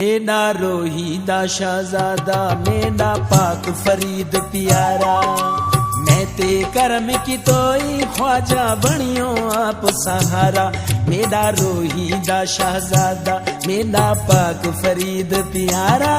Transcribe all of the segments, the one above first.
मेरा रोहीदा शहजादा मेरा पाक फरीद प्यारा, मैं ते करम की तोई ख्वाजा बनियो आप सहारा। मेरा रोहीदा शहजादा मेरा पाक फरीद प्यारा।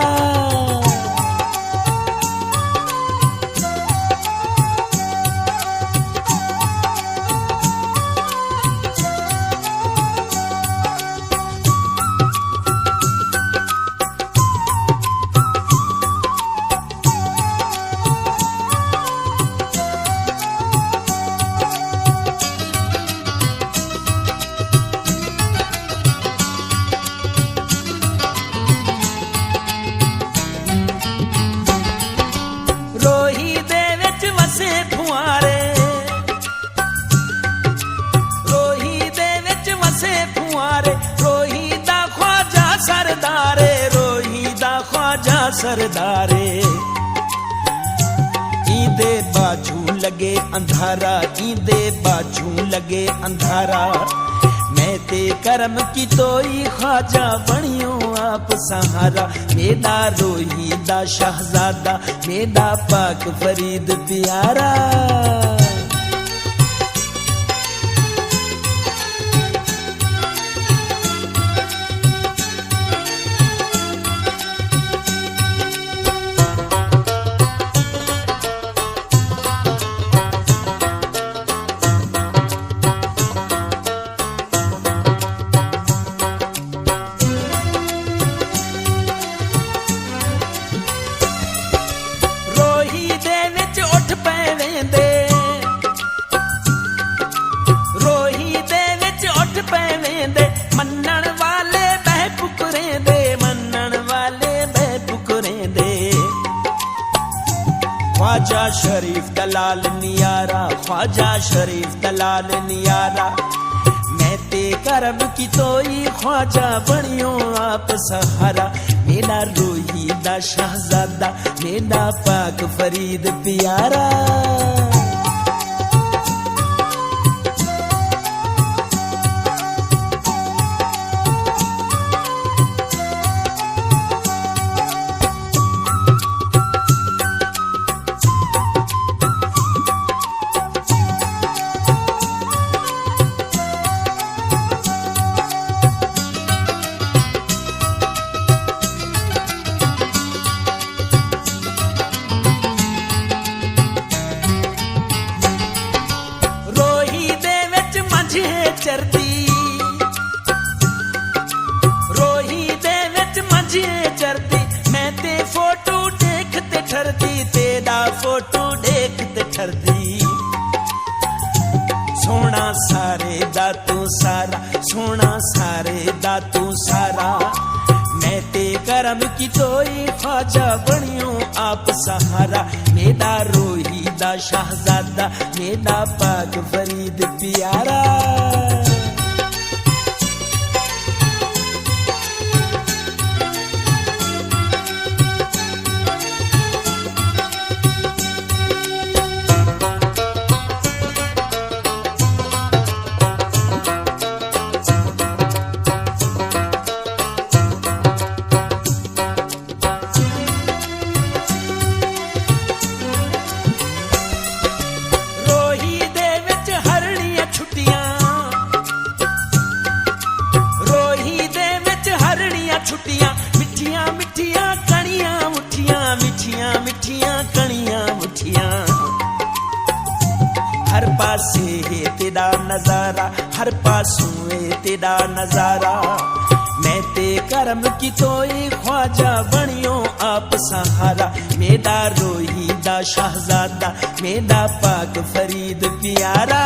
सरदारे ईदे बाजू लगे अंधारा, ईदे बाजू लगे अंधारा। मैं ते करम की तोई ख्वाजा बनियो आप सहारा। मेरा रोहीदा शहजादा मेरा पाक फरीद प्यारा। ख्वाजा शरीफ दलाल नियारा, ख्वाजा शरीफ दलाल नियारा। मैं ते करम की तोई ख्वाजा बनियो आप सहारा। मेरा रोहीदा शहजादा मेरा पाक फरीद प्यारा। रोही दे विच मंझे चरदी, मैं ते फोटो देखते ठरदी, तेरा फोटो देखते ठरदी। सोना सारे दा तू सारा, सोना सारे दा तू सारा। मैं ते करम की तोई ख्वाजा बनियो आप सहारा। मेरा रोहीदा शहजादा मेरा पाक फरीद प्यारा। छुट्टियां मिठियां मिठियां कणियां मुठियां, मिठियां मिठियां कणियां मुठियां। हर पासे है तेरा नजारा, हर पासों है तेरा नजारा। मैं ते करम की तोई ख्वाजा बनियो आप सहारा। मेरा रोहीदा शहजादा मेरा पाक फरीद प्यारा।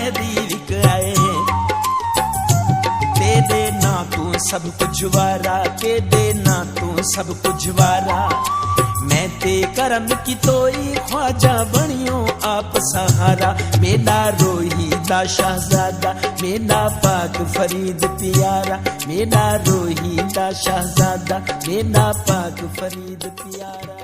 मेहदी विक आए तेरे ना तू सब कुछ वारा तेरे ना तू सब कुछ वारा मैं ते करम की तोई ख्वाजा बनियो आप सहारा मेरा रोही दा शहजादा मेरा पाक फरीद प्यारा मेरा रोही दा शहजादा मेरा पाक फरीद प्यारा।